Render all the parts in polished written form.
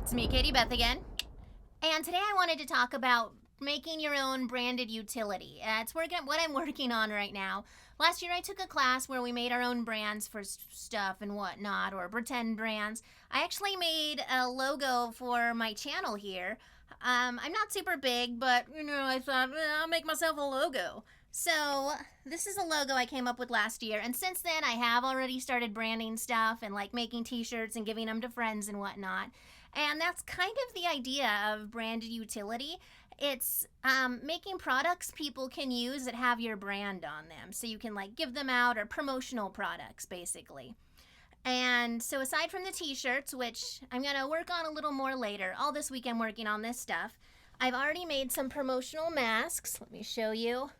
It's me, Katie Beth again. And today I wanted to talk about making your own branded utility. It's what I'm working on right now. Last year I took a class where we made our own brands for stuff and whatnot, or pretend brands. I actually made a logo for my channel here. I'm not super big, but I thought I'll make myself a logo. So this is a logo I came up with last year, and since then I have already started branding stuff and like making t-shirts and giving them to friends and whatnot. And that's kind of the idea of branded utility. It's making products people can use that have your brand on them, so you can like give them out, or promotional products basically. And so aside from the t-shirts, which I'm going to work on a little more later, all this week I'm working on this stuff, I've already made some promotional masks. Let me show you.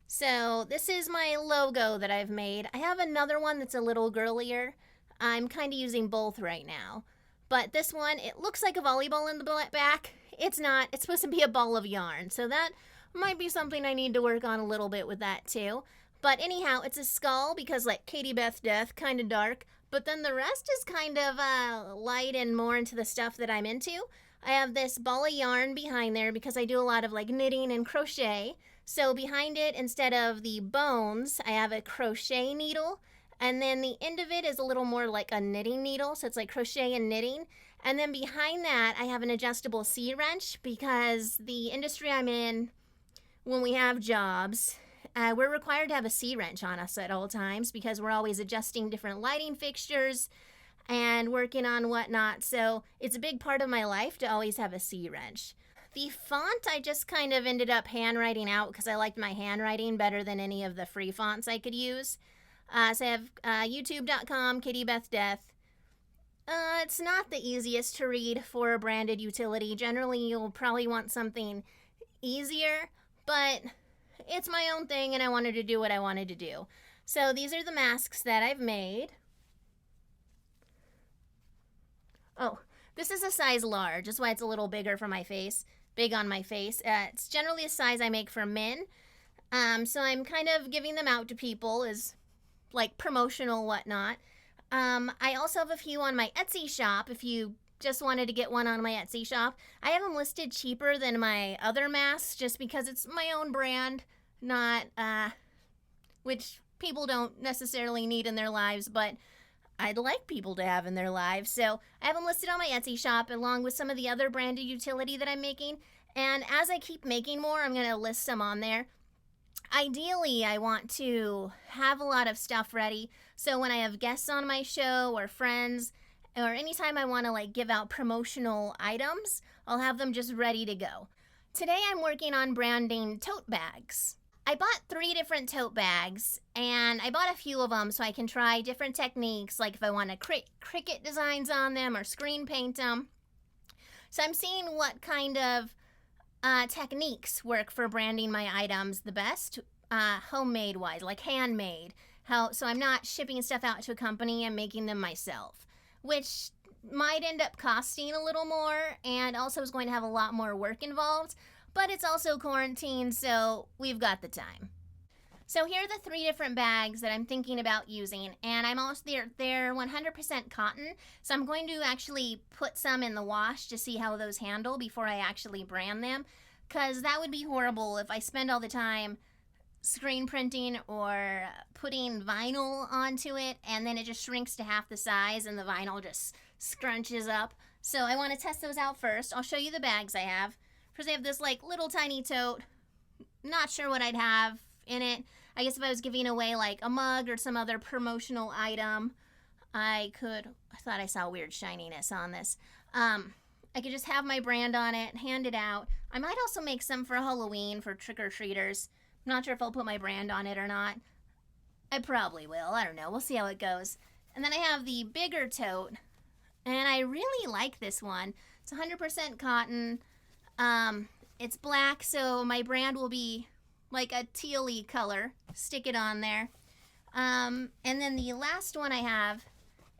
So this is my logo that I've made. I have another one that's a little girlier. I'm kind of using both right now. But this one, it looks like a volleyball in the back. It's not. It's supposed to be a ball of yarn. So that might be something I need to work on a little bit with that too. But anyhow, it's a skull because like KatieBethDeath, kind of dark. But then the rest is kind of light and more into the stuff that I'm into. I have this ball of yarn behind there because I do a lot of like knitting and crochet. So behind it, instead of the bones, I have a crochet needle. And then the end of it is a little more like a knitting needle. So it's like crochet and knitting. And then behind that, I have an adjustable C-wrench because the industry I'm in, when we have jobs, we're required to have a C-wrench on us at all times because we're always adjusting different lighting fixtures and working on whatnot. So it's a big part of my life to always have a C-wrench. The font I just kind of ended up handwriting out because I liked my handwriting better than any of the free fonts I could use. So I have youtube.com, KatieBethDeath. It's not the easiest to read for a branded utility. Generally, you'll probably want something easier, but it's my own thing and I wanted to do what I wanted to do. So these are the masks that I've made. Oh, this is a size large. That's why it's a little bigger for my face, big on my face. It's generally a size I make for men. So I'm kind of giving them out to people as like promotional whatnot. I also have a few on my Etsy shop if you just wanted to get one on my Etsy shop. I have them listed cheaper than my other masks just because it's my own brand, not which people don't necessarily need in their lives, but I'd like people to have in their lives. So I have them listed on my Etsy shop along with some of the other branded utility that I'm making. And as I keep making more, I'm going to list some on there. Ideally, I want to have a lot of stuff ready, so when I have guests on my show or friends, or anytime I want to like give out promotional items, I'll have them just ready to go. Today I'm working on branding tote bags. I bought 3 different tote bags, and I bought a few of them so I can try different techniques, like if I want to cricket designs on them or screen paint them. So I'm seeing what kind of techniques work for branding my items the best, homemade wise, like handmade. So I'm not shipping stuff out to a company and making them myself, which might end up costing a little more and also is going to have a lot more work involved, but it's also quarantine, so we've got the time. So here are the 3 different bags that I'm thinking about using, and they're 100% cotton, so I'm going to actually put some in the wash to see how those handle before I actually brand them, because that would be horrible if I spend all the time screen printing or putting vinyl onto it, and then it just shrinks to half the size and the vinyl just scrunches up. So I want to test those out first. I'll show you the bags I have. First I have this like little tiny tote. Not sure what I'd have in it. I guess if I was giving away like a mug or some other promotional item, I thought I saw weird shininess on this. I could just have my brand on it, hand it out. I might also make some for Halloween for trick-or-treaters. I'm not sure if I'll put my brand on it or not. I probably will. I don't know. We'll see how it goes. And then I have the bigger tote, and I really like this one. It's 100% cotton. It's black, so my brand will be like a teal-y color. Stick it on there. And then the last one I have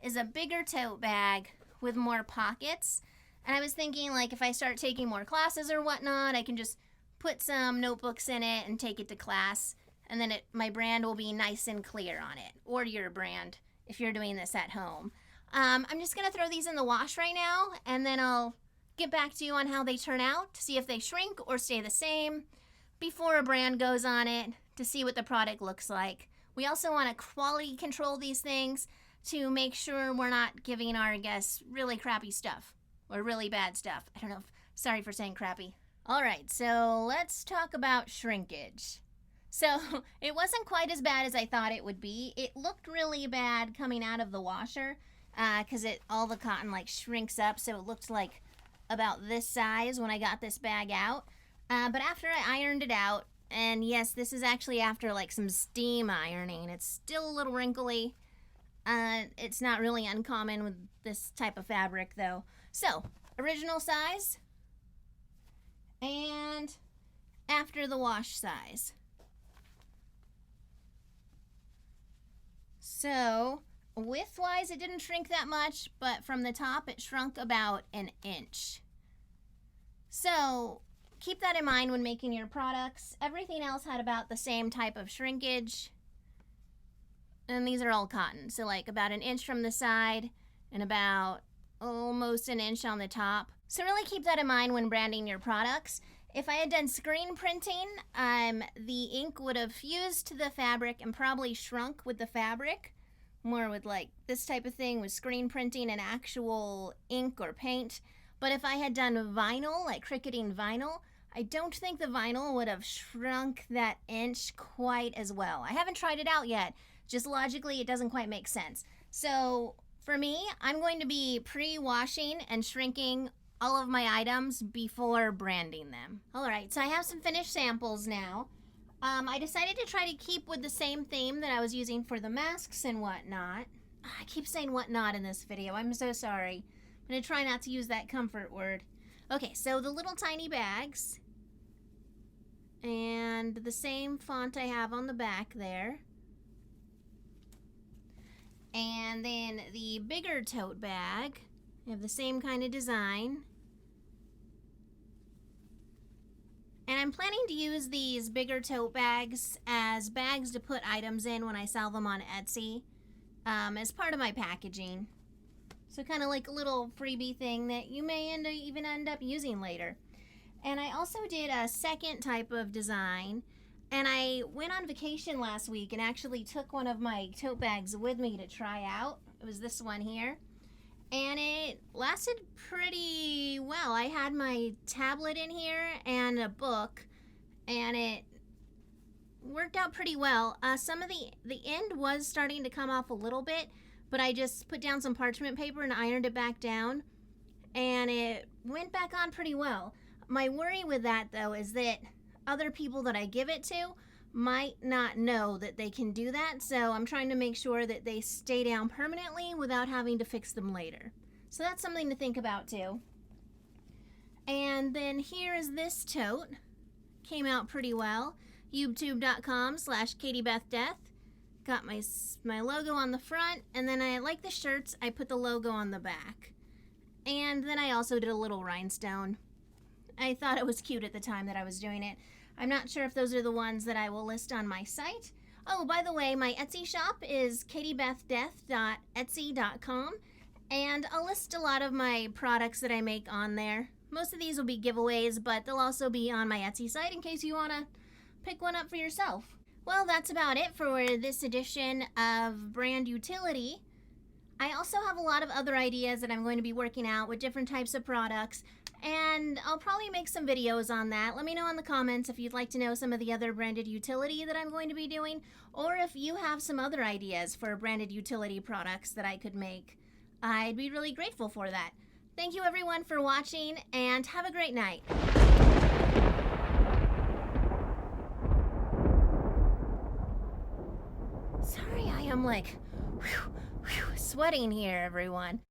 is a bigger tote bag with more pockets. And I was thinking, like, if I start taking more classes or whatnot, I can just put some notebooks in it and take it to class. And then my brand will be nice and clear on it. Or your brand if you're doing this at home. I'm just gonna throw these in the wash right now, and then I'll get back to you on how they turn out to see if they shrink or stay the same before a brand goes on it to see what the product looks like. We also want to quality control these things to make sure we're not giving our guests really crappy stuff or really bad stuff. I don't know if, sorry for saying crappy. All right, so let's talk about shrinkage. So it wasn't quite as bad as I thought it would be. It looked really bad coming out of the washer because all the cotton like shrinks up, so it looked like about this size when I got this bag out. But after I ironed it out, and yes, this is actually after like some steam ironing, it's still a little wrinkly. It's not really uncommon with this type of fabric though. So, original size and after the wash size. So, width-wise, it didn't shrink that much, but from the top, it shrunk about an inch. So, keep that in mind when making your products. Everything else had about the same type of shrinkage. And these are all cotton, so like about an inch from the side and about almost an inch on the top. So really keep that in mind when branding your products. If I had done screen printing, the ink would have fused to the fabric and probably shrunk with the fabric, more with like this type of thing with screen printing and actual ink or paint. But if I had done vinyl, like cricketing vinyl, I don't think the vinyl would have shrunk that inch quite as well. I haven't tried it out yet. Just logically, it doesn't quite make sense. So for me, I'm going to be pre-washing and shrinking all of my items before branding them. All right, so I have some finished samples now. I decided to try to keep with the same theme that I was using for the masks and whatnot. I keep saying whatnot in this video. I'm so sorry. I'm going to try not to use that comfort word. Okay, so the little tiny bags. And the same font I have on the back there. And then the bigger tote bag. I have the same kind of design. And I'm planning to use these bigger tote bags as bags to put items in when I sell them on Etsy as part of my packaging. So kind of like a little freebie thing that you may even end up using later. And I also did a second type of design. And I went on vacation last week and actually took one of my tote bags with me to try out. It was this one here. And it lasted pretty well. I had my tablet in here and a book, and it worked out pretty well. Some of the end was starting to come off a little bit, but I just put down some parchment paper and ironed it back down, and it went back on pretty well. My worry with that, though, is that other people that I give it to might not know that they can do that, so I'm trying to make sure that they stay down permanently without having to fix them later. So that's something to think about too. And then here is this tote. Came out pretty well. youtube.com/KatieBethDeath. Got my logo on the front, and then I like the shirts, I put the logo on the back. And then I also did a little rhinestone. I thought it was cute at the time that I was doing it. I'm not sure if those are the ones that I will list on my site. Oh, by the way, my Etsy shop is KatieBethDeath.etsy.com, and I'll list a lot of my products that I make on there. Most of these will be giveaways, but they'll also be on my Etsy site in case you want to pick one up for yourself. Well, that's about it for this edition of Brand Utility. I also have a lot of other ideas that I'm going to be working out with different types of products, and I'll probably make some videos on that. Let me know in the comments if you'd like to know some of the other branded utility that I'm going to be doing, or if you have some other ideas for branded utility products that I could make. I'd be really grateful for that. Thank you everyone for watching, and have a great night. Sorry, I am like sweating here, everyone.